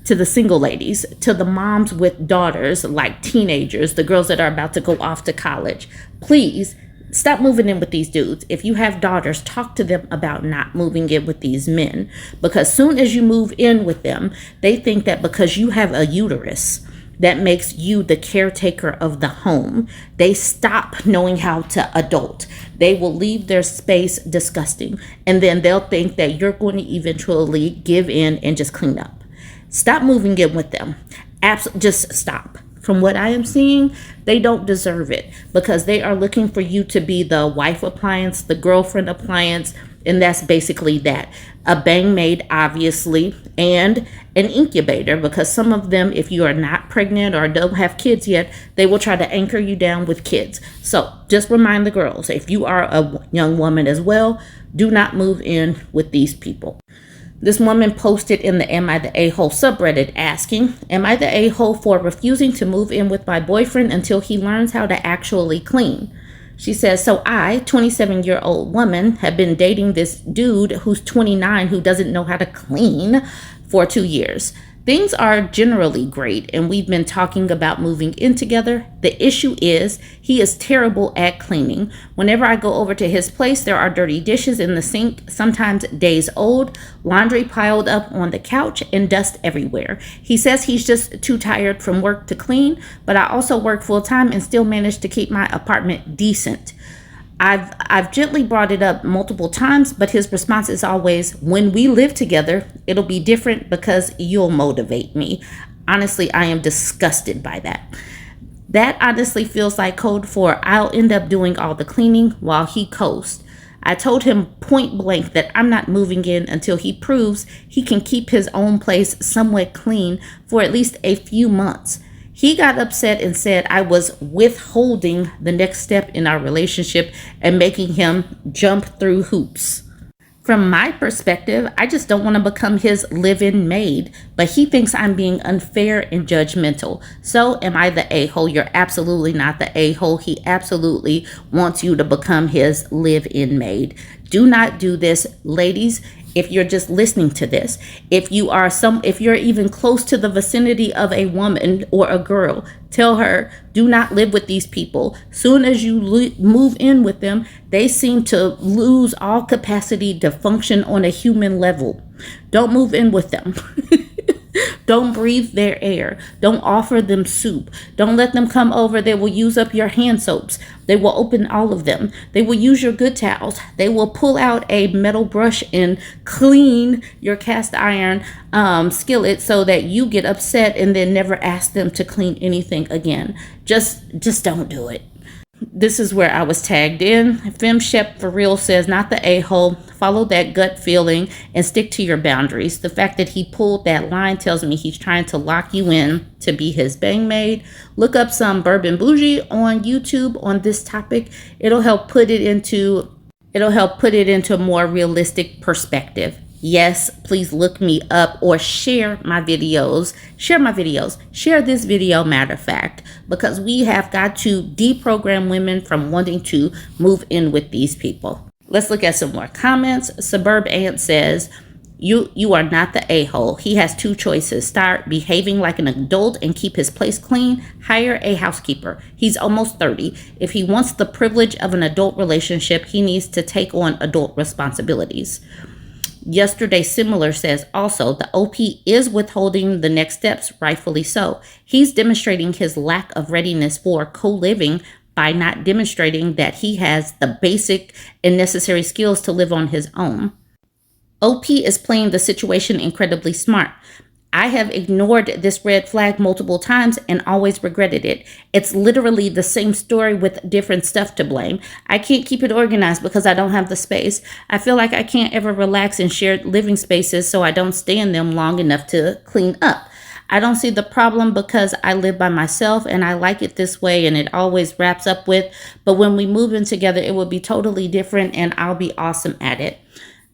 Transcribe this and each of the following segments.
the single ladies, to the moms with daughters, like teenagers, the girls that are about to go off to college, please stop moving in with these dudes. If you have daughters, talk to them about not moving in with these men, because soon as you move in with them, they think that because you have a uterus, that makes you the caretaker of the home. They stop knowing how to adult. They will leave their space disgusting, and then they'll think that you're going to eventually give in and just clean up. Stop moving in with them. Just stop. From what I am seeing, they don't deserve it, because they are looking for you to be the wife appliance, the girlfriend appliance, and that's basically that. A bang maid, obviously, and an incubator, because some of them, if you are not pregnant or don't have kids yet, they will try to anchor you down with kids. So just remind the girls, if you are a young woman as well, do not move in with these people. This woman posted in the Am I the A-hole subreddit asking, am I the a-hole for refusing to move in with my boyfriend until he learns how to actually clean? She says, so I, 27-year-old woman, have been dating this dude who's 29 who doesn't know how to clean for 2 years. Things are generally great, and we've been talking about moving in together. The issue is he is terrible at cleaning. Whenever I go over to his place, there are dirty dishes in the sink, sometimes days old, laundry piled up on the couch, and dust everywhere. He says he's just too tired from work to clean, but I also work full time and still manage to keep my apartment decent. I've gently brought it up multiple times, but his response is always, when we live together, it'll be different because you'll motivate me. Honestly, I am disgusted by that. That honestly feels like code for I'll end up doing all the cleaning while he coasts. I told him point blank that I'm not moving in until he proves he can keep his own place somewhat clean for at least a few months. He got upset and said I was withholding the next step in our relationship and making him jump through hoops. From my perspective, I just don't want to become his live-in maid, but he thinks I'm being unfair and judgmental. So am I the a-hole? You're absolutely not the a-hole. He absolutely wants you to become his live-in maid. Do not do this, ladies. If you're just listening to this, if you're even close to the vicinity of a woman or a girl, tell her, do not live with these people. Soon as you move in with them, they seem to lose all capacity to function on a human level. Don't move in with them. Don't breathe their air. Don't offer them soup. Don't let them come over. They will use up your hand soaps. They will open all of them. They will use your good towels. They will pull out a metal brush and clean your cast iron skillet so that you get upset and then never ask them to clean anything again. Just don't do it. This is where I was tagged in. FemShep for real says, not the a-hole. Follow that gut feeling and stick to your boundaries. The fact that he pulled that line tells me he's trying to lock you in to be his bang maid. Look up some Bourbon Bougie on YouTube on this topic. It'll help put it into a more realistic perspective. Yes, please look me up or share my videos. Share this video, matter of fact, because we have got to deprogram women from wanting to move in with these people. Let's look at some more comments. Suburb Ant says, you are not the a-hole. He has two choices. Start behaving like an adult and keep his place clean. Hire a housekeeper. He's almost 30. If he wants the privilege of an adult relationship, he needs to take on adult responsibilities. Yesterday Similar says also the OP is withholding the next steps, rightfully so. He's demonstrating his lack of readiness for co-living by not demonstrating that he has the basic and necessary skills to live on his own. OP is playing the situation incredibly smart. I have ignored this red flag multiple times and always regretted it. It's literally the same story with different stuff to blame. I can't keep it organized because I don't have the space. I feel like I can't ever relax in shared living spaces, so I don't stay in them long enough to clean up. I don't see the problem because I live by myself and I like it this way, and it always wraps up with, but when we move in together, it will be totally different and I'll be awesome at it.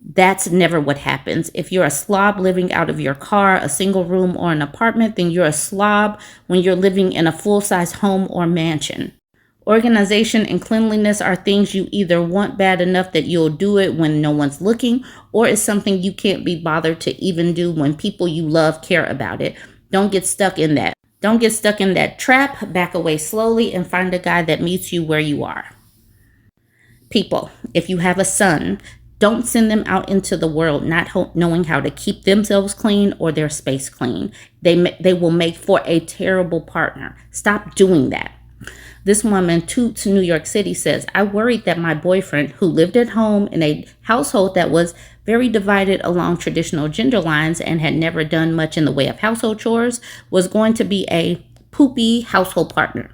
That's never what happens. If you're a slob living out of your car, a single room, or an apartment, then you're a slob when you're living in a full-size home or mansion. Organization and cleanliness are things you either want bad enough that you'll do it when no one's looking, or it's something you can't be bothered to even do when people you love care about it. Don't get stuck in that. Don't get stuck in that trap. Back away slowly and find a guy that meets you where you are. People, if you have a son, don't send them out into the world not knowing how to keep themselves clean or their space clean. They will make for a terrible partner. Stop doing that. This woman, Toots, New York City, says, I worried that my boyfriend, who lived at home in a household that was very divided along traditional gender lines and had never done much in the way of household chores, was going to be a poopy household partner.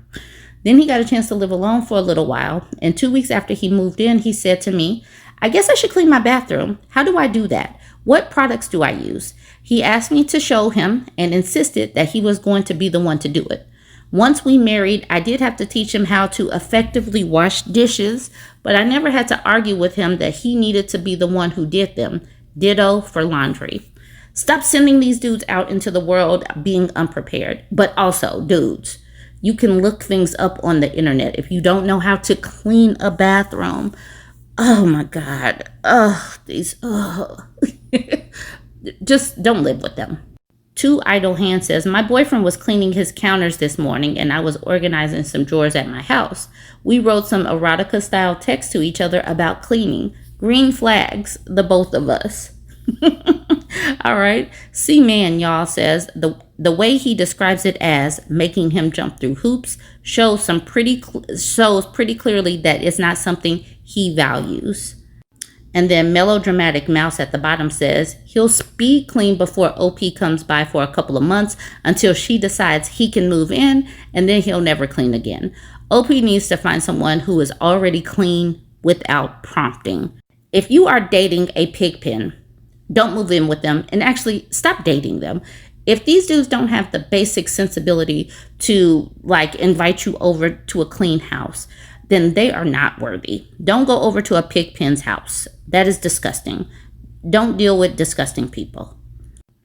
Then he got a chance to live alone for a little while, and 2 weeks after he moved in, he said to me, I guess I should clean my bathroom. How do I do that? What products do I use? He asked me to show him and insisted that he was going to be the one to do it. Once we married, I did have to teach him how to effectively wash dishes, but I never had to argue with him that he needed to be the one who did them. Ditto for laundry. Stop sending these dudes out into the world being unprepared. But also, dudes, you can look things up on the internet. If you don't know how to clean a bathroom, oh my God. Just don't live with them. Two Idle Hand says, my boyfriend was cleaning his counters this morning and I was organizing some drawers at my house. We wrote some erotica style text to each other about cleaning. Green flags, the both of us. All right. C-Man, y'all, says the way he describes it as making him jump through hoops shows pretty clearly that it's not something he values. And then Melodramatic Mouse at the bottom says, he'll speed clean before OP comes by for a couple of months until she decides he can move in, and then he'll never clean again. OP needs to find someone who is already clean without prompting. If you are dating a pig pen, don't move in with them, and actually stop dating them. If these dudes don't have the basic sensibility to invite you over to a clean house, then they are not worthy. Don't go over to a pig pen's house. That is disgusting. Don't deal with disgusting people.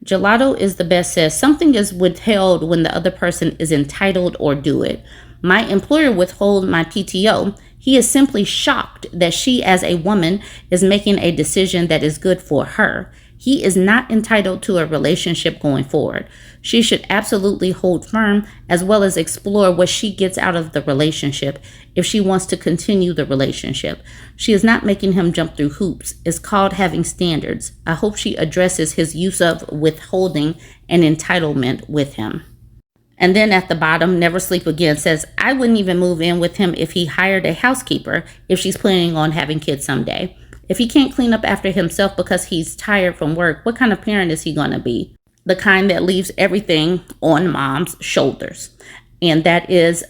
Gelato is the best says, something is withheld when the other person is entitled or due it. My employer withhold my PTO. He is simply shocked that she as a woman is making a decision that is good for her. He is not entitled to a relationship going forward. She should absolutely hold firm as well as explore what she gets out of the relationship if she wants to continue the relationship. She is not making him jump through hoops. It's called having standards. I hope she addresses his use of withholding and entitlement with him. And then at the bottom, Never Sleep Again says, I wouldn't even move in with him if he hired a housekeeper if she's planning on having kids someday. If he can't clean up after himself because he's tired from work, what kind of parent is he going to be? The kind that leaves everything on mom's shoulders. And that is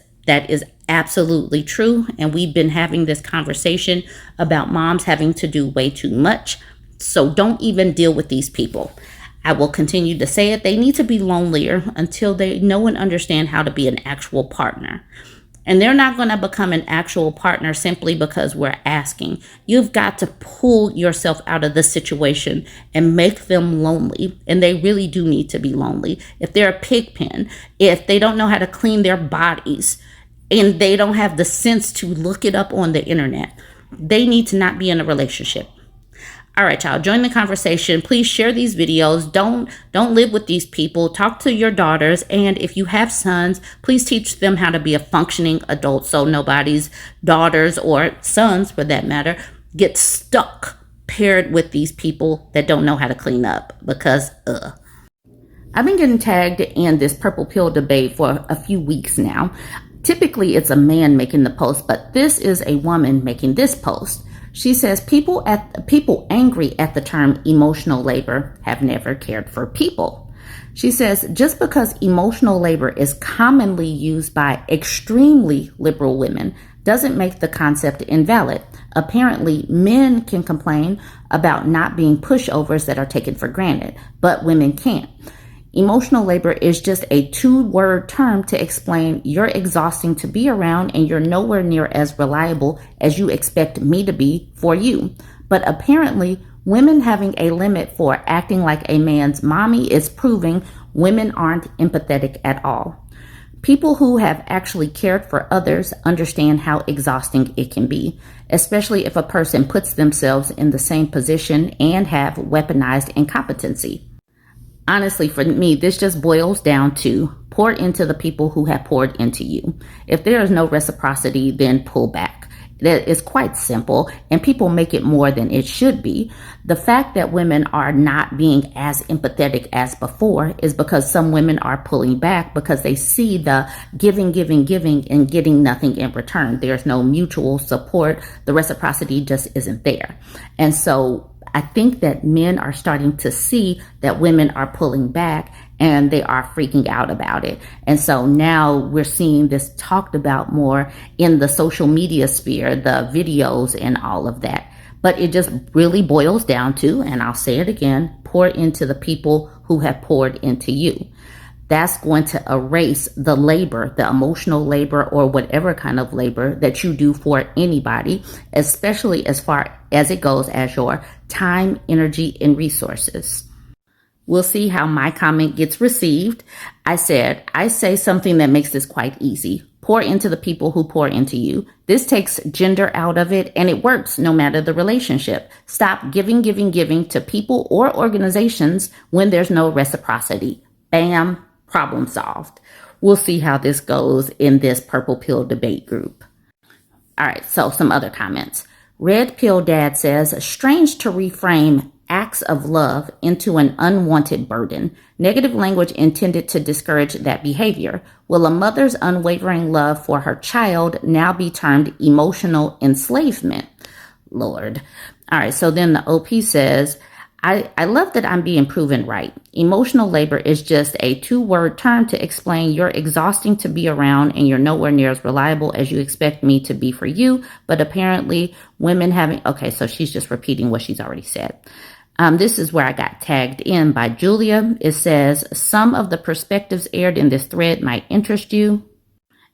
absolutely true. And we've been having this conversation about moms having to do way too much. So don't even deal with these people. I will continue to say it. They need to be lonelier until they know and understand how to be an actual partner. And they're not going to become an actual partner simply because we're asking. You've got to pull yourself out of the situation and make them lonely. And they really do need to be lonely. If they're a pig pen, if they don't know how to clean their bodies, and they don't have the sense to look it up on the internet, they need to not be in a relationship. All right, y'all, join the conversation. Please share these videos. Don't live with these people. Talk to your daughters. And if you have sons, please teach them how to be a functioning adult so nobody's daughters or sons, for that matter, get stuck paired with these people that don't know how to clean up because, I've been getting tagged in this purple pill debate for a few weeks now. Typically, it's a man making the post, but this is a woman making this post. She says people angry at the term emotional labor have never cared for people. She says just because emotional labor is commonly used by extremely liberal women doesn't make the concept invalid. Apparently, men can complain about not being pushovers that are taken for granted, but women can't. Emotional labor is just a two-word term to explain you're exhausting to be around and you're nowhere near as reliable as you expect me to be for you. But apparently, women having a limit for acting like a man's mommy is proving women aren't empathetic at all. People who have actually cared for others understand how exhausting it can be, especially if a person puts themselves in the same position and have weaponized incompetency. Honestly, for me, this just boils down to pour into the people who have poured into you. If there is no reciprocity, then pull back. That is quite simple, and people make it more than it should be. The fact that women are not being as empathetic as before is because some women are pulling back because they see the giving, and getting nothing in return. There's no mutual support. The reciprocity just isn't there. And so I think that men are starting to see that women are pulling back and they are freaking out about it. And so now we're seeing this talked about more in the social media sphere, the videos and all of that. But it just really boils down to, and I'll say it again, pour into the people who have poured into you. That's going to erase the labor, the emotional labor, or whatever kind of labor that you do for anybody, especially as far as it goes as your time, energy, and resources. We'll see how my comment gets received. I say something that makes this quite easy. Pour into the people who pour into you. This takes gender out of it, and it works no matter the relationship. Stop giving to people or organizations when there's no reciprocity. Bam. Problem solved. We'll see how this goes in this purple pill debate group. All right, so some other comments. Red Pill Dad says, strange to reframe acts of love into an unwanted burden. Negative language intended to discourage that behavior. Will a mother's unwavering love for her child now be termed emotional enslavement? Lord. All right, so then the OP says, I love that I'm being proven right. Emotional labor is just a 2-word term to explain you're exhausting to be around and you're nowhere near as reliable as you expect me to be for you. But apparently women okay, so she's just repeating what she's already said. This is where I got tagged in by Julia. It says, some of the perspectives aired in this thread might interest you.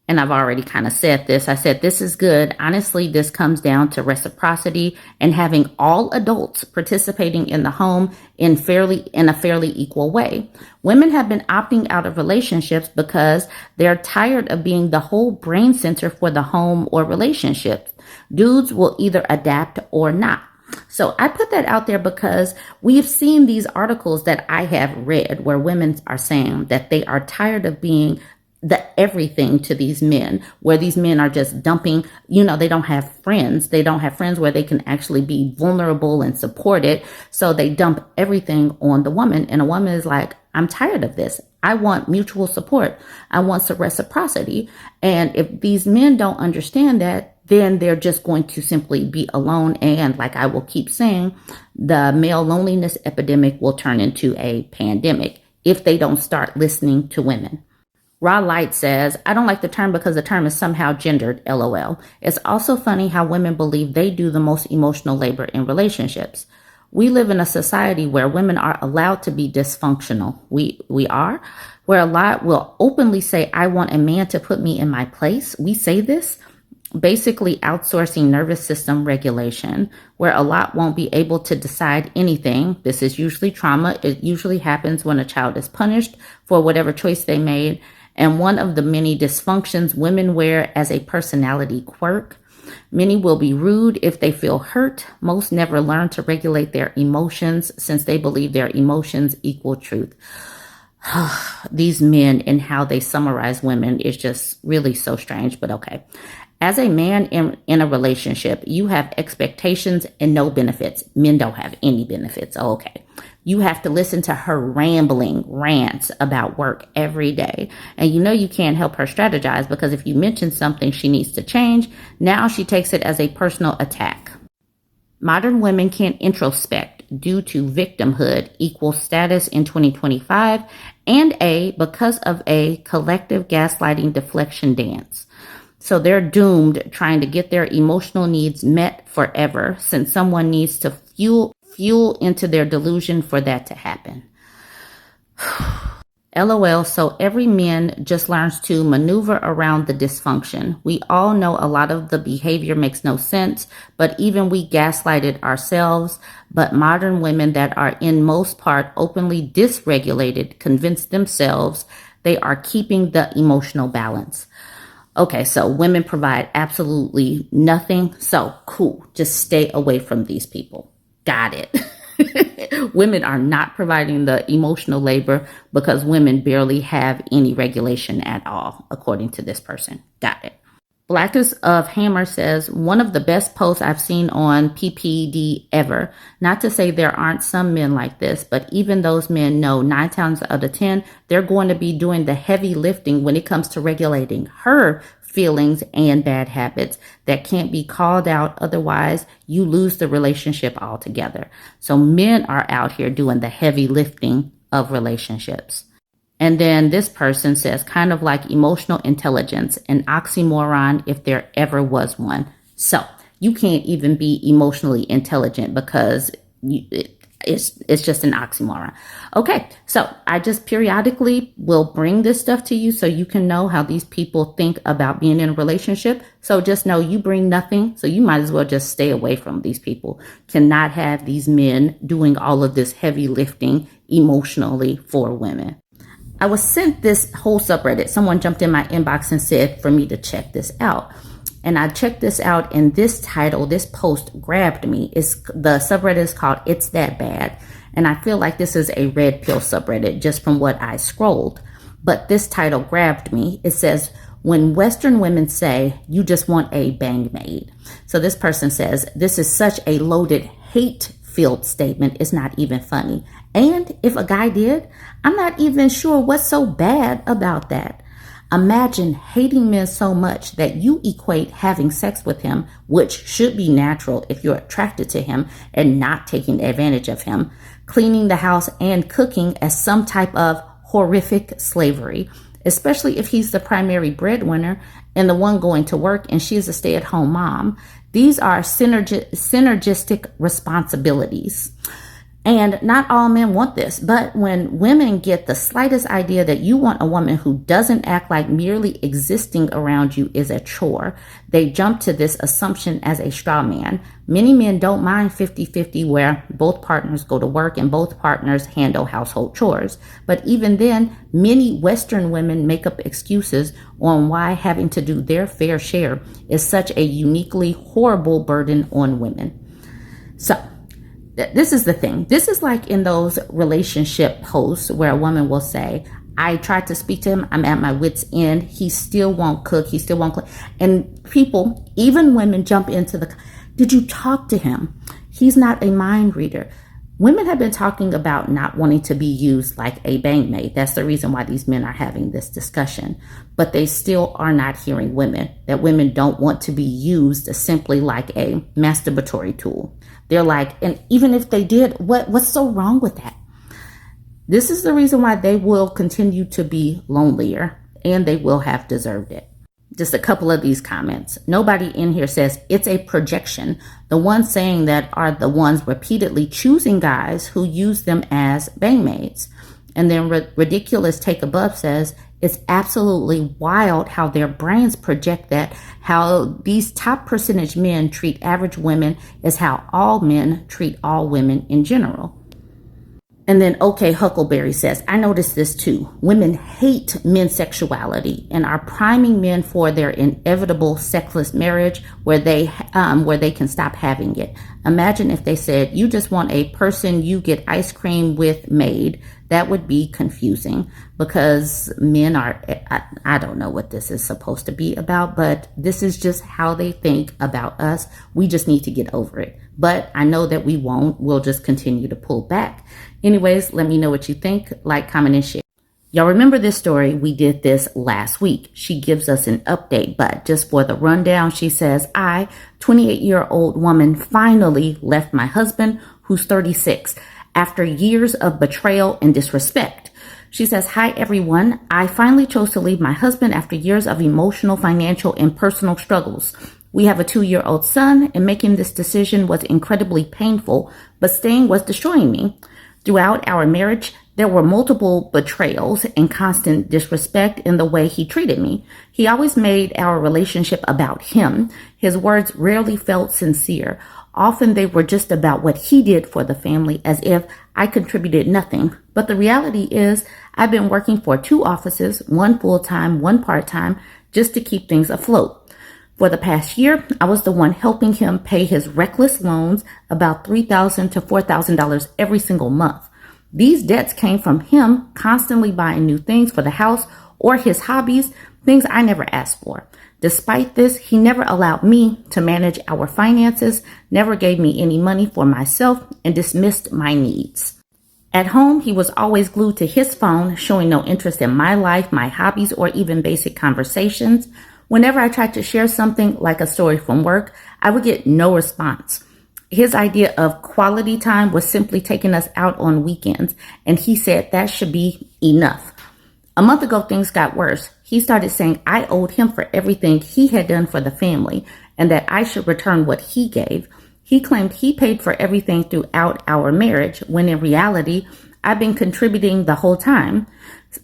And I've already kind of said this. I said, this is good. Honestly, this comes down to reciprocity and having all adults participating in the home in a fairly equal way. Women have been opting out of relationships because they're tired of being the whole brain center for the home or relationships. Dudes will either adapt or not. So I put that out there because we've seen these articles that I have read where women are saying that they are tired of being the everything to these men, where these men are just dumping, they don't have friends. They don't have friends where they can actually be vulnerable and supported. So they dump everything on the woman. And a woman is like, I'm tired of this. I want mutual support. I want some reciprocity. And if these men don't understand that, then they're just going to simply be alone. And like I will keep saying, the male loneliness epidemic will turn into a pandemic if they don't start listening to women. Raw Light says, I don't like the term because the term is somehow gendered, LOL. It's also funny how women believe they do the most emotional labor in relationships. We live in a society where women are allowed to be dysfunctional. We are, where a lot will openly say, I want a man to put me in my place. We say this, basically outsourcing nervous system regulation, where a lot won't be able to decide anything. This is usually trauma. It usually happens when a child is punished for whatever choice they made. And one of the many dysfunctions women wear as a personality quirk. Many will be rude if they feel hurt. Most never learn to regulate their emotions since they believe their emotions equal truth. These men and how they summarize women is just really so strange, but okay. As a man in a relationship, you have expectations and no benefits. Men don't have any benefits. Okay. You have to listen to her rambling rants about work every day. And you can't help her strategize because if you mention something she needs to change, now she takes it as a personal attack. Modern women can't introspect due to victimhood equals status in 2025 and because of a collective gaslighting deflection dance. So they're doomed trying to get their emotional needs met forever since someone needs to fuel into their delusion for that to happen. LOL, so every man just learns to maneuver around the dysfunction. We all know a lot of the behavior makes no sense, but even we gaslighted ourselves. But modern women that are in most part openly dysregulated convince themselves They are keeping the emotional balance. Okay, so women provide absolutely nothing. So cool. Just stay away from these people. Got it. Women are not providing the emotional labor because women barely have any regulation at all, according to this person. Got it. Blackest of Hammer says, one of the best posts I've seen on PPD ever. Not to say there aren't some men like this, but even those men know 9 times out of 10, they're going to be doing the heavy lifting when it comes to regulating her feelings and bad habits that can't be called out. Otherwise, you lose the relationship altogether. So men are out here doing the heavy lifting of relationships. And then this person says, kind of like emotional intelligence, an oxymoron if there ever was one. So you can't even be emotionally intelligent because it's just an oxymoron. Okay, so I just periodically will bring this stuff to you so you can know how these people think about being in a relationship. So just know you bring nothing, so you might as well just stay away from these people. Cannot have these men doing all of this heavy lifting emotionally for women. I was sent this whole subreddit. Someone jumped in my inbox and said for me to check this out. And I checked this out, and this title, this post grabbed me. The subreddit is called It's That Bad. And I feel like this is a red pill subreddit just from what I scrolled. But this title grabbed me. It says, when Western women say you just want a bang maid. So this person says, this is such a loaded hate-filled statement. It's not even funny. And if a guy did, I'm not even sure what's so bad about that. Imagine hating men so much that you equate having sex with him, which should be natural if you're attracted to him and not taking advantage of him, cleaning the house and cooking as some type of horrific slavery, especially if he's the primary breadwinner and the one going to work and she's a stay-at-home mom. These are synergistic responsibilities. And not all men want this, but when women get the slightest idea that you want a woman who doesn't act like merely existing around you is a chore, they jump to this assumption as a straw man. Many men don't mind 50-50 where both partners go to work and both partners handle household chores. But even then, many Western women make up excuses on why having to do their fair share is such a uniquely horrible burden on women. So, this is the thing. This is like in those relationship posts where a woman will say, I tried to speak to him. I'm at my wit's end. He still won't cook. He still won't clean. And people, even women, jump into did you talk to him? He's not a mind reader. Women have been talking about not wanting to be used like a bang maid. That's the reason why these men are having this discussion. But they still are not hearing women, that women don't want to be used simply like a masturbatory tool. They're like, and even if they did, what's so wrong with that? This is the reason why they will continue to be lonelier and they will have deserved it. Just a couple of these comments. Nobody in here says it's a projection. The ones saying that are the ones repeatedly choosing guys who use them as bang maids. And then Ridiculous Take Above says it's absolutely wild how their brains project that, how these top percentage men treat average women is how all men treat all women in general. And then OK Huckleberry says, I noticed this too. Women hate men's sexuality and are priming men for their inevitable sexless marriage where they can stop having it. Imagine if they said, you just want a person you get ice cream with maid. That would be confusing because men are, I don't know what this is supposed to be about, but this is just how they think about us. We just need to get over it. But I know that we won't. We'll just continue to pull back. Anyways, let me know what you think. Like, comment, and share. Y'all remember this story? We did this last week. She gives us an update, but just for the rundown, she says, I, 28-year-old woman, finally left my husband, who's 36, after years of betrayal and disrespect. She says, hi, everyone. I finally chose to leave my husband after years of emotional, financial, and personal struggles. We have a 2-year-old son, and making this decision was incredibly painful, but staying was destroying me. Throughout our marriage, there were multiple betrayals and constant disrespect in the way he treated me. He always made our relationship about him. His words rarely felt sincere. Often they were just about what he did for the family, as if I contributed nothing. But the reality is I've been working for 2 offices, one full-time, one part-time, just to keep things afloat. For the past year, I was the one helping him pay his reckless loans, about $3,000 to $4,000 every single month. These debts came from him constantly buying new things for the house or his hobbies, things I never asked for. Despite this, he never allowed me to manage our finances, never gave me any money for myself, and dismissed my needs. At home, he was always glued to his phone, showing no interest in my life, my hobbies, or even basic conversations. Whenever I tried to share something like a story from work, I would get no response. His idea of quality time was simply taking us out on weekends, and he said that should be enough. A month ago, things got worse. He started saying I owed him for everything he had done for the family and that I should return what he gave. He claimed he paid for everything throughout our marriage, when in reality, I've been contributing the whole time,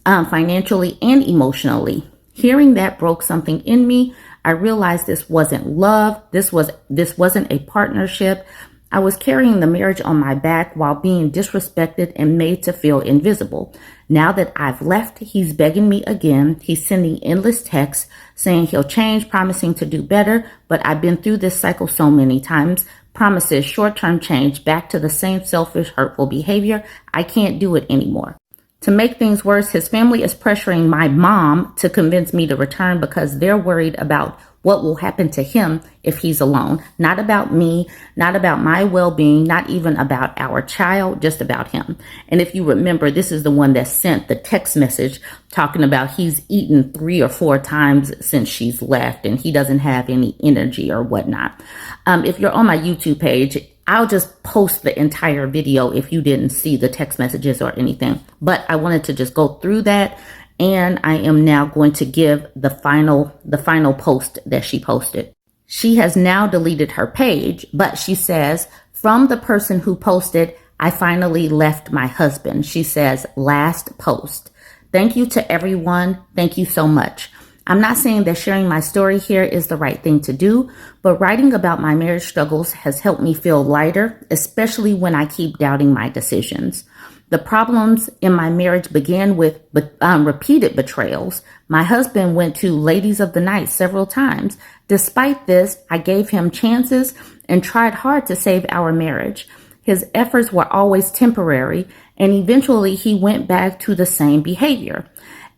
financially and emotionally. Hearing that broke something in me. I realized this wasn't love. This wasn't a partnership. I was carrying the marriage on my back while being disrespected and made to feel invisible. Now that I've left, he's begging me again. He's sending endless texts saying he'll change, promising to do better. But I've been through this cycle so many times. Promises, short-term change, back to the same selfish, hurtful behavior. I can't do it anymore. To make things worse, his family is pressuring my mom to convince me to return because they're worried about what will happen to him if he's alone. Not about me, not about my well-being, not even about our child, just about him. And if you remember, this is the one that sent the text message talking about he's eaten 3 or 4 times since she's left and he doesn't have any energy or whatnot. If you're on my YouTube page, I'll just post the entire video if you didn't see the text messages or anything. But I wanted to just go through that. And I am now going to give the final post that she posted. She has now deleted her page, but she says, from the person who posted, I finally left my husband. She says, last post. Thank you to everyone. Thank you so much. I'm not saying that sharing my story here is the right thing to do, but writing about my marriage struggles has helped me feel lighter, especially when I keep doubting my decisions. The problems in my marriage began with repeated betrayals. My husband went to ladies of the night several times. Despite this, I gave him chances and tried hard to save our marriage. His efforts were always temporary, and eventually he went back to the same behavior.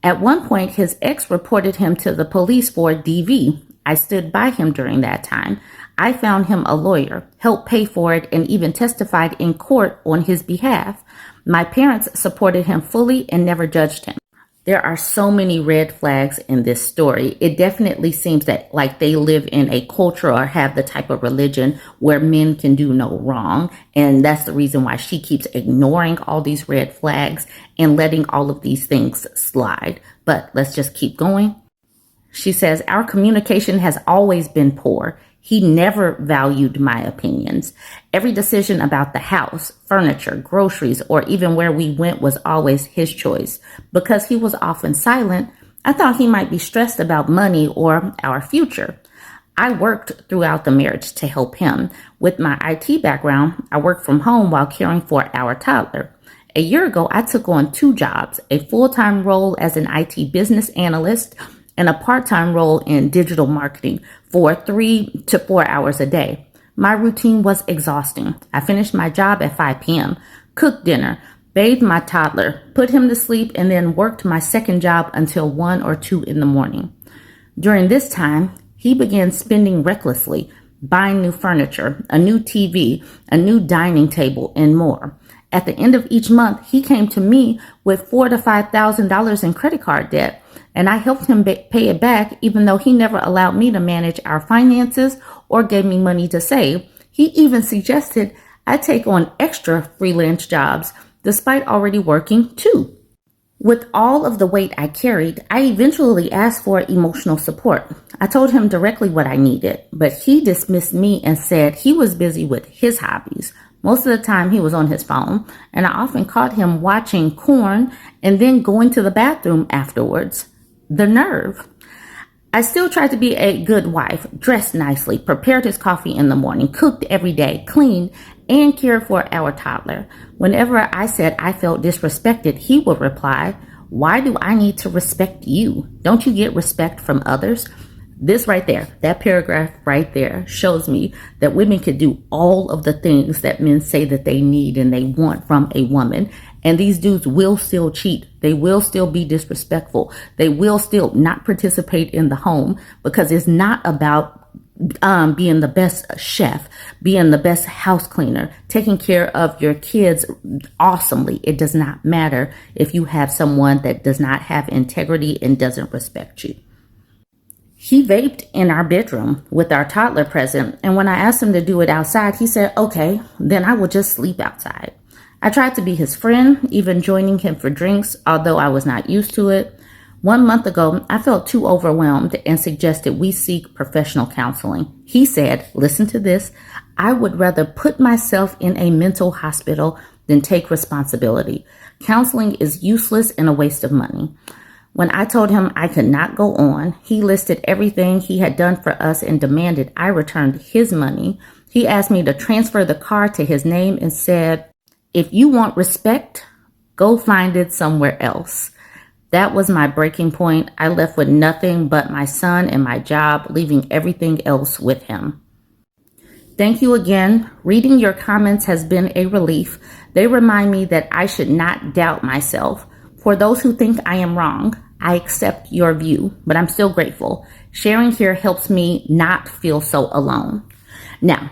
At one point, his ex reported him to the police for DV. I stood by him during that time. I found him a lawyer, helped pay for it, and even testified in court on his behalf. My parents supported him fully and never judged him. There are so many red flags in this story. It definitely seems that like they live in a culture or have the type of religion where men can do no wrong. And that's the reason why she keeps ignoring all these red flags and letting all of these things slide. But let's just keep going. She says, our communication has always been poor. He never valued my opinions. Every decision about the house, furniture, groceries, or even where we went was always his choice. Because he was often silent, I thought he might be stressed about money or our future. I worked throughout the marriage to help him. With my IT background, I worked from home while caring for our toddler. A year ago, I took on 2 jobs, a full-time role as an IT business analyst and a part-time role in digital marketing for 3 to 4 hours a day. My routine was exhausting. I finished my job at 5 p.m., cooked dinner, bathed my toddler, put him to sleep, and then worked my second job until 1 or 2 in the morning. During this time, he began spending recklessly, buying new furniture, a new TV, a new dining table, and more. At the end of each month, he came to me with $4,000 to $5,000 in credit card debt, and I helped him pay it back, even though he never allowed me to manage our finances or gave me money to save. He even suggested I take on extra freelance jobs, despite already working 2. With all of the weight I carried, I eventually asked for emotional support. I told him directly what I needed, but he dismissed me and said he was busy with his hobbies. Most of the time he was on his phone, and I often caught him watching porn and then going to the bathroom afterwards. The nerve. I still tried to be a good wife, dressed nicely, prepared his coffee in the morning, cooked every day, cleaned, and cared for our toddler. Whenever I said I felt disrespected, he would reply, "Why do I need to respect you? Don't you get respect from others?" This right there, that paragraph right there shows me that women can do all of the things that men say that they need and they want from a woman. And these dudes will still cheat. They will still be disrespectful. They will still not participate in the home, because it's not about being the best chef, being the best house cleaner, taking care of your kids awesomely. It does not matter if you have someone that does not have integrity and doesn't respect you. He vaped in our bedroom with our toddler present, and when I asked him to do it outside, he said, "Okay, then I will just sleep outside." I tried to be his friend, even joining him for drinks, although I was not used to it. 1 month ago, I felt too overwhelmed and suggested we seek professional counseling. He said, listen to this, "I would rather put myself in a mental hospital than take responsibility. Counseling is useless and a waste of money." When I told him I could not go on, he listed everything he had done for us and demanded I returned his money. He asked me to transfer the car to his name and said, "If you want respect, go find it somewhere else." That was my breaking point. I left with nothing but my son and my job, leaving everything else with him. Thank you again. Reading your comments has been a relief. They remind me that I should not doubt myself. For those who think I am wrong, I accept your view, but I'm still grateful. Sharing here helps me not feel so alone. Now,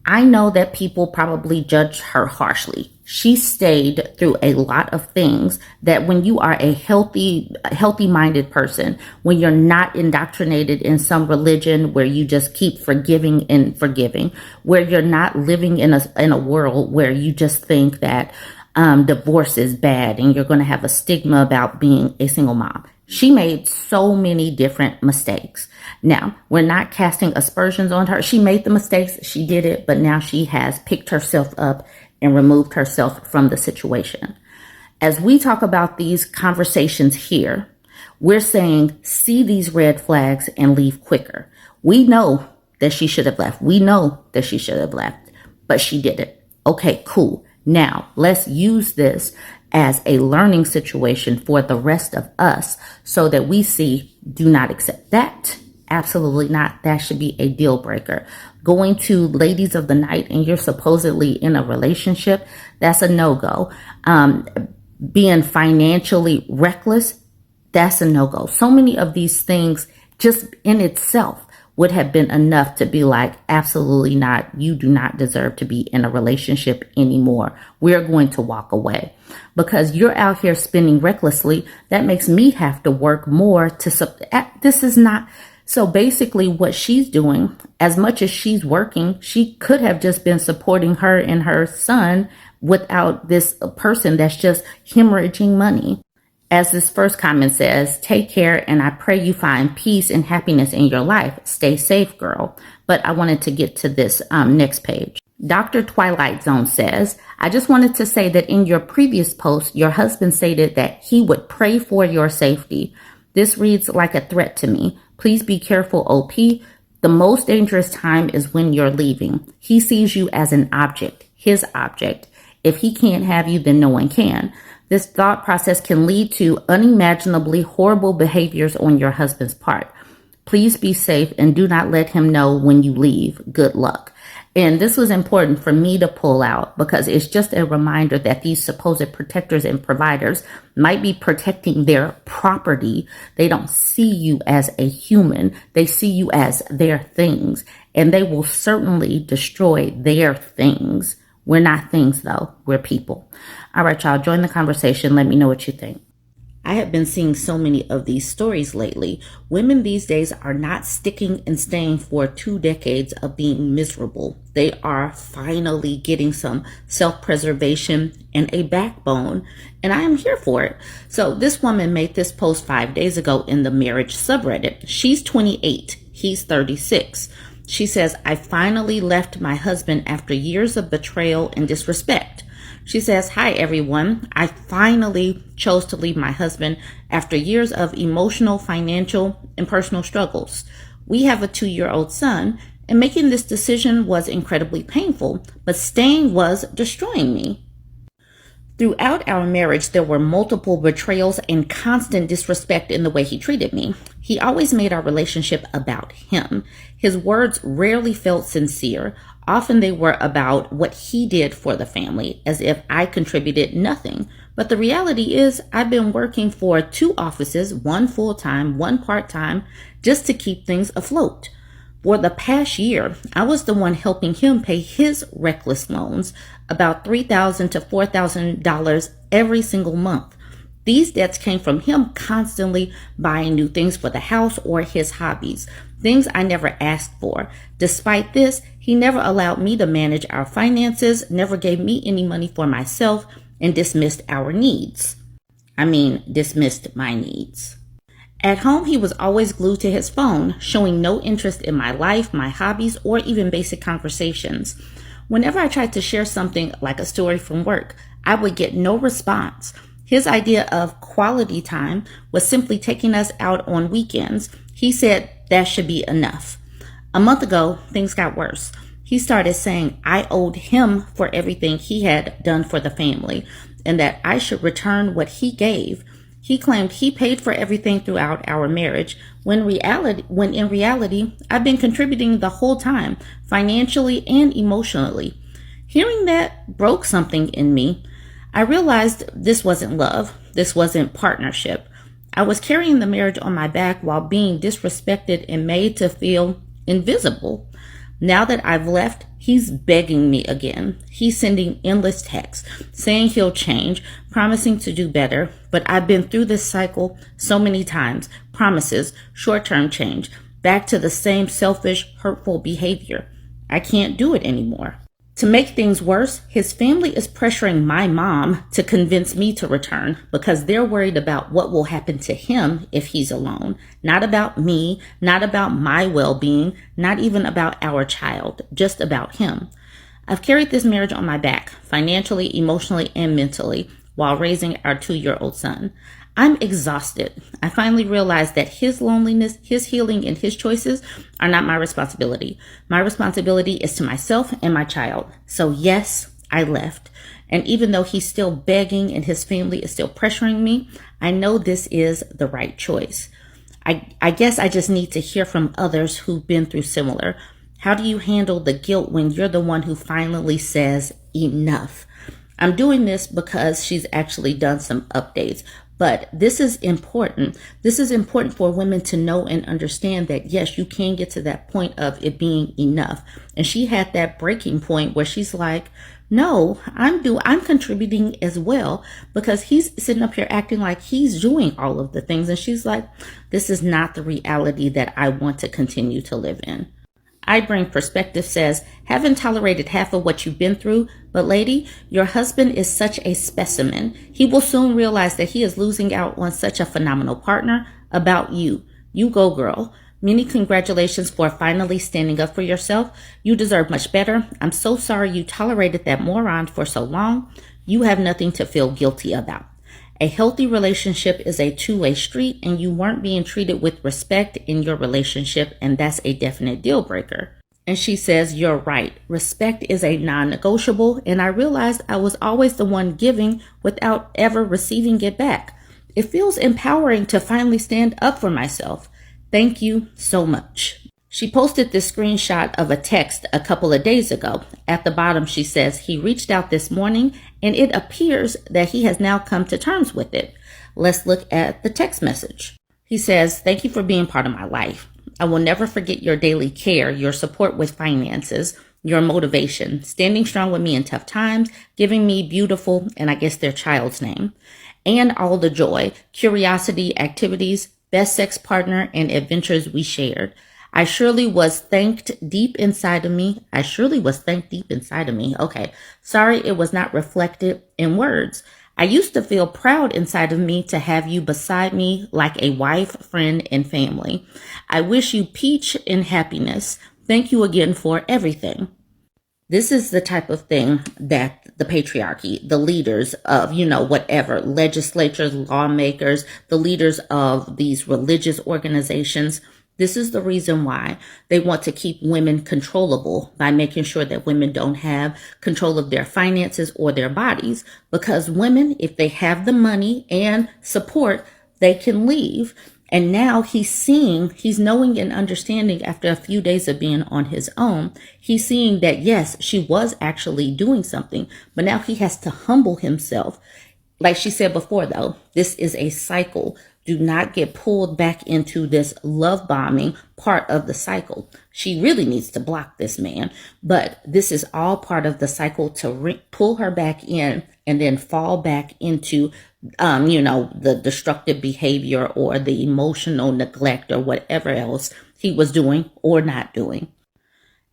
I know that people probably judge her harshly. She stayed through a lot of things that when you are a healthy-minded person, when you're not indoctrinated in some religion where you just keep forgiving and forgiving, where you're not living in a world where you just think that divorce is bad and you're going to have a stigma about being a single mom. She made so many different mistakes. Now, we're not casting aspersions on her. She made the mistakes. She did it, but now she has picked herself up and removed herself from the situation. As we talk about these conversations here, we're saying, see these red flags and leave quicker. We know that she should have left. We know that she should have left, but she didn't. Okay, cool. Now, let's use this as a learning situation for the rest of us so that we see, do not accept that. Absolutely not. That should be a deal breaker. Going to ladies of the night and you're supposedly in a relationship, that's a no-go. Being financially reckless, that's a no-go. So many of these things just in itself would have been enough to be like, absolutely not. You do not deserve to be in a relationship anymore. We're going to walk away because you're out here spending recklessly. That makes me have to work more this is not. So basically what she's doing, as much as she's working, she could have just been supporting her and her son without this person that's just hemorrhaging money. As this first comment says, take care and I pray you find peace and happiness in your life. Stay safe, girl. But I wanted to get to this next page. Dr. Twilight Zone says, I just wanted to say that in your previous post, your husband stated that he would pray for your safety. This reads like a threat to me. Please be careful, OP. The most dangerous time is when you're leaving. He sees you as an object, his object. If he can't have you, then no one can. This thought process can lead to unimaginably horrible behaviors on your husband's part. Please be safe and do not let him know when you leave. Good luck. And this was important for me to pull out because it's just a reminder that these supposed protectors and providers might be protecting their property. They don't see you as a human. They see you as their things, and they will certainly destroy their things. We're not things, though. We're people. All right, y'all, join the conversation. Let me know what you think. I have been seeing so many of these stories lately. Women these days are not sticking and staying for 2 decades of being miserable. They are finally getting some self-preservation and a backbone, and I am here for it. So this woman made this post 5 days ago in the marriage subreddit. She's 28. He's 36. She says, I finally left my husband after years of betrayal and disrespect. She says, "Hi, everyone. I finally chose to leave my husband after years of emotional, financial, and personal struggles. We have a 2-year-old son, and making this decision was incredibly painful, but staying was destroying me. Throughout our marriage, there were multiple betrayals and constant disrespect in the way he treated me. He always made our relationship about him. His words rarely felt sincere. Often they were about what he did for the family, as if I contributed nothing. But the reality is, I've been working for 2 offices, one full-time, one part-time, just to keep things afloat. For the past year, I was the one helping him pay his reckless loans, about $3,000 to $4,000 every single month. These debts came from him constantly buying new things for the house or his hobbies, things I never asked for. Despite this, he never allowed me to manage our finances, never gave me any money for myself, and dismissed our needs. Dismissed my needs. At home, he was always glued to his phone, showing no interest in my life, my hobbies, or even basic conversations. Whenever I tried to share something like a story from work, I would get no response. His idea of quality time was simply taking us out on weekends. He said that should be enough. A month ago, things got worse. He started saying I owed him for everything he had done for the family, and that I should return what he gave. He claimed he paid for everything throughout our marriage, when in reality, I've been contributing the whole time, financially and emotionally. Hearing that broke something in me. I realized this wasn't love. This wasn't partnership. I was carrying the marriage on my back while being disrespected and made to feel invisible. Now that I've left, he's begging me again. He's sending endless texts, saying he'll change, promising to do better. But I've been through this cycle so many times. Promises, short-term change, back to the same selfish, hurtful behavior. I can't do it anymore. To make things worse, his family is pressuring my mom to convince me to return because they're worried about what will happen to him if he's alone. Not about me, not about my well-being, not even about our child, just about him. I've carried this marriage on my back, financially, emotionally, and mentally, while raising our 2-year-old son. I'm exhausted. I finally realized that his loneliness, his healing, and his choices are not my responsibility. My responsibility is to myself and my child. So yes, I left. And even though he's still begging and his family is still pressuring me, I know this is the right choice. I guess I just need to hear from others who've been through similar. How do you handle the guilt when you're the one who finally says enough? I'm doing this because she's actually done some updates. But this is important. This is important for women to know and understand that, yes, you can get to that point of it being enough. And she had that breaking point where she's like, no, I'm contributing as well, because he's sitting up here acting like he's doing all of the things. And she's like, this is not the reality that I want to continue to live in. I Bring Perspective says, haven't tolerated half of what you've been through, but lady, your husband is such a specimen. He will soon realize that he is losing out on such a phenomenal partner. About you. You go, girl. Many congratulations for finally standing up for yourself. You deserve much better. I'm so sorry you tolerated that moron for so long. You have nothing to feel guilty about. A healthy relationship is a two-way street, and you weren't being treated with respect in your relationship, and that's a definite deal breaker. And she says, you're right. Respect is a non-negotiable, and I realized I was always the one giving without ever receiving it back. It feels empowering to finally stand up for myself. Thank you so much. She posted this screenshot of a text a couple of days ago. At the bottom, she says, he reached out this morning, and it appears that he has now come to terms with it. Let's look at the text message. He says, thank you for being part of my life. I will never forget your daily care, your support with finances, your motivation, standing strong with me in tough times, giving me beautiful, and I guess their child's name, and all the joy, curiosity, activities, best sex partner, and adventures we shared. I surely was thanked deep inside of me. Okay. Sorry it was not reflected in words. I used to feel proud inside of me to have you beside me like a wife, friend, and family. I wish you peace and happiness. Thank you again for everything. This is the type of thing that the patriarchy, the leaders of, whatever, legislatures, lawmakers, the leaders of these religious organizations, this is the reason why they want to keep women controllable by making sure that women don't have control of their finances or their bodies. Because women, if they have the money and support, they can leave. And now he's knowing and understanding after a few days of being on his own, he's seeing that, yes, she was actually doing something, but now he has to humble himself. Like she said before, though, this is a cycle. Do not get pulled back into this love bombing part of the cycle. She really needs to block this man, but this is all part of the cycle to pull her back in and then fall back into the destructive behavior or the emotional neglect or whatever else he was doing or not doing.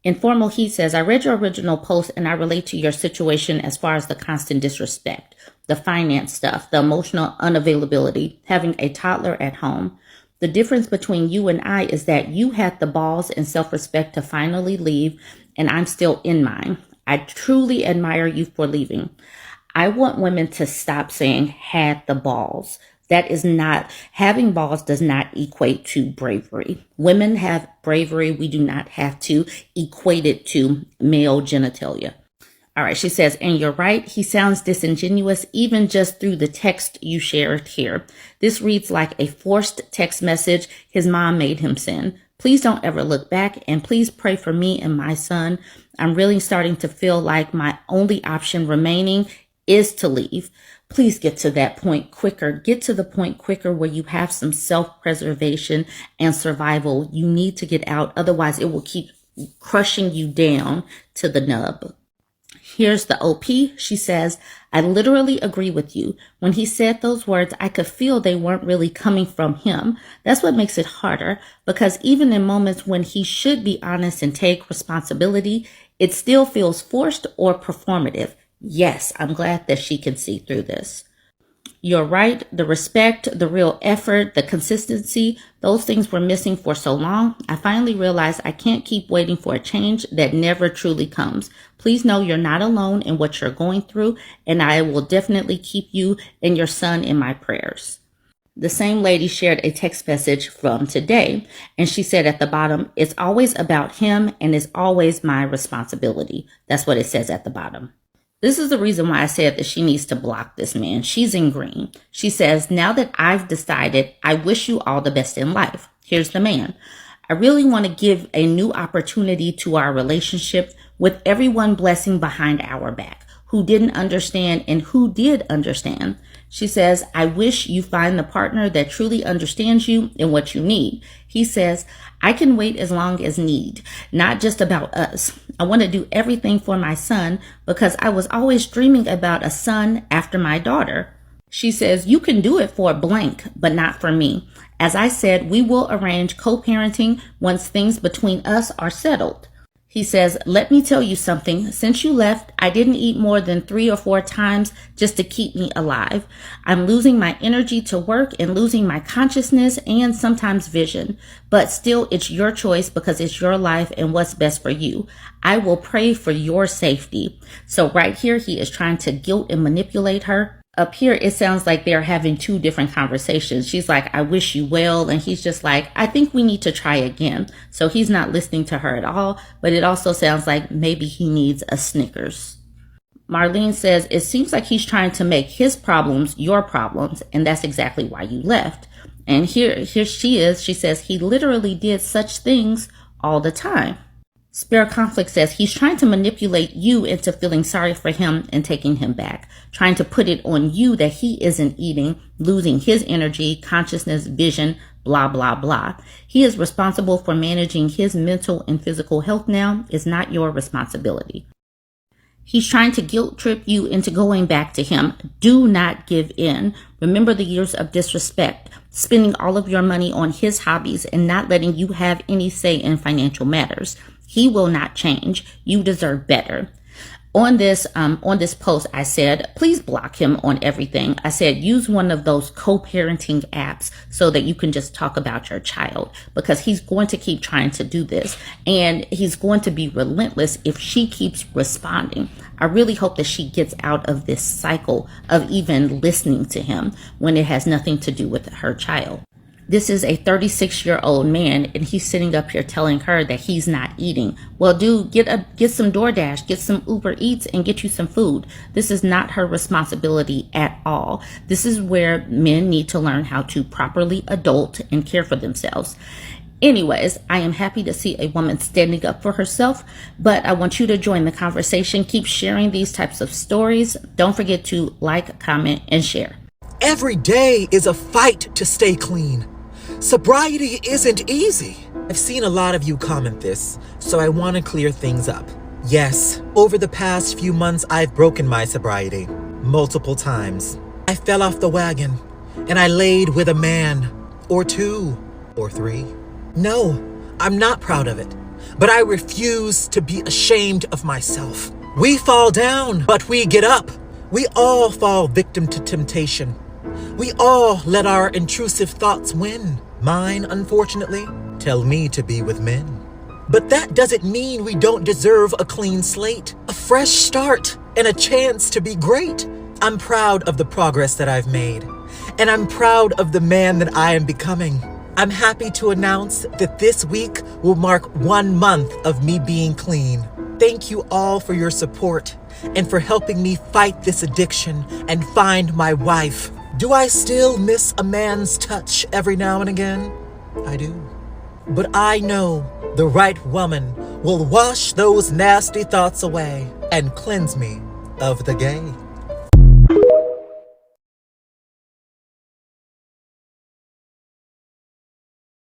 Informal He says, I read your original post and I relate to your situation as far as the constant disrespect, the finance stuff, the emotional unavailability, having a toddler at home. The difference between you and I is that you had the balls and self-respect to finally leave, and I'm still in mine. I truly admire you for leaving. I want women to stop saying had the balls. That is not, having balls does not equate to bravery. Women have bravery. We do not have to equate it to male genitalia. All right, she says, and you're right, he sounds disingenuous even just through the text you shared here. This reads like a forced text message his mom made him send. Please don't ever look back, and please pray for me and my son. I'm really starting to feel like my only option remaining is to leave. Please get to that point quicker. Get to the point quicker where you have some self-preservation and survival. You need to get out. Otherwise, it will keep crushing you down to the nub. Here's the OP. She says, I literally agree with you. When he said those words, I could feel they weren't really coming from him. That's what makes it harder, because even in moments when he should be honest and take responsibility, it still feels forced or performative. Yes, I'm glad that she can see through this. You're right. The respect, the real effort, the consistency, those things were missing for so long. I finally realized I can't keep waiting for a change that never truly comes. Please know you're not alone in what you're going through, and I will definitely keep you and your son in my prayers. The same lady shared a text message from today, and she said at the bottom, it's always about him and it's always my responsibility. That's what it says at the bottom. This is the reason why I said that she needs to block this man. She's in green. She says, now that I've decided, I wish you all the best in life. Here's the man. I really want to give a new opportunity to our relationship with everyone blessing behind our back, who didn't understand and who did understand. She says, I wish you find the partner that truly understands you and what you need. He says, I can wait as long as need, not just about us. I want to do everything for my son because I was always dreaming about a son after my daughter. She says, you can do it for blank, but not for me. As I said, we will arrange co-parenting once things between us are settled. He says, let me tell you something. Since you left, I didn't eat more than 3 or 4 times just to keep me alive. I'm losing my energy to work and losing my consciousness and sometimes vision. But still, it's your choice because it's your life and what's best for you. I will pray for your safety. So right here, he is trying to guilt and manipulate her. Up here, it sounds like they're having 2 different conversations. She's like, I wish you well. And he's just like, I think we need to try again. So he's not listening to her at all. But it also sounds like maybe he needs a Snickers. Marlene says, it seems like he's trying to make his problems your problems. And that's exactly why you left. And here she is. She says, he literally did such things all the time. Spare Conflict says he's trying to manipulate you into feeling sorry for him and taking him back, trying to put it on you that he isn't eating, losing his energy, consciousness, vision, blah, blah, blah. He is responsible for managing his mental and physical health now. It's not your responsibility. He's trying to guilt trip you into going back to him. Do not give in. Remember the years of disrespect, spending all of your money on his hobbies and not letting you have any say in financial matters. He will not change. You deserve better. On this post, I said, please block him on everything. I said, use one of those co-parenting apps so that you can just talk about your child, because he's going to keep trying to do this, and he's going to be relentless if she keeps responding. I really hope that she gets out of this cycle of even listening to him when it has nothing to do with her child. This is a 36-year-old man, and he's sitting up here telling her that he's not eating. Well, dude, get some DoorDash, get some Uber Eats, and get you some food. This is not her responsibility at all. This is where men need to learn how to properly adult and care for themselves. Anyways, I am happy to see a woman standing up for herself, but I want you to join the conversation. Keep sharing these types of stories. Don't forget to like, comment, and share. Every day is a fight to stay clean. Sobriety isn't easy. I've seen a lot of you comment this, so I want to clear things up. Yes, over the past few months, I've broken my sobriety multiple times. I fell off the wagon, and I laid with a man, or two, or three. No, I'm not proud of it, but I refuse to be ashamed of myself. We fall down, but we get up. We all fall victim to temptation. We all let our intrusive thoughts win. Mine, unfortunately, tell me to be with men. But that doesn't mean we don't deserve a clean slate, a fresh start, and a chance to be great. I'm proud of the progress that I've made, and I'm proud of the man that I am becoming. I'm happy to announce that this week will mark 1 month of me being clean. Thank you all for your support and for helping me fight this addiction and find my wife. Do I still miss a man's touch every now and again? I do. But I know the right woman will wash those nasty thoughts away and cleanse me of the gay.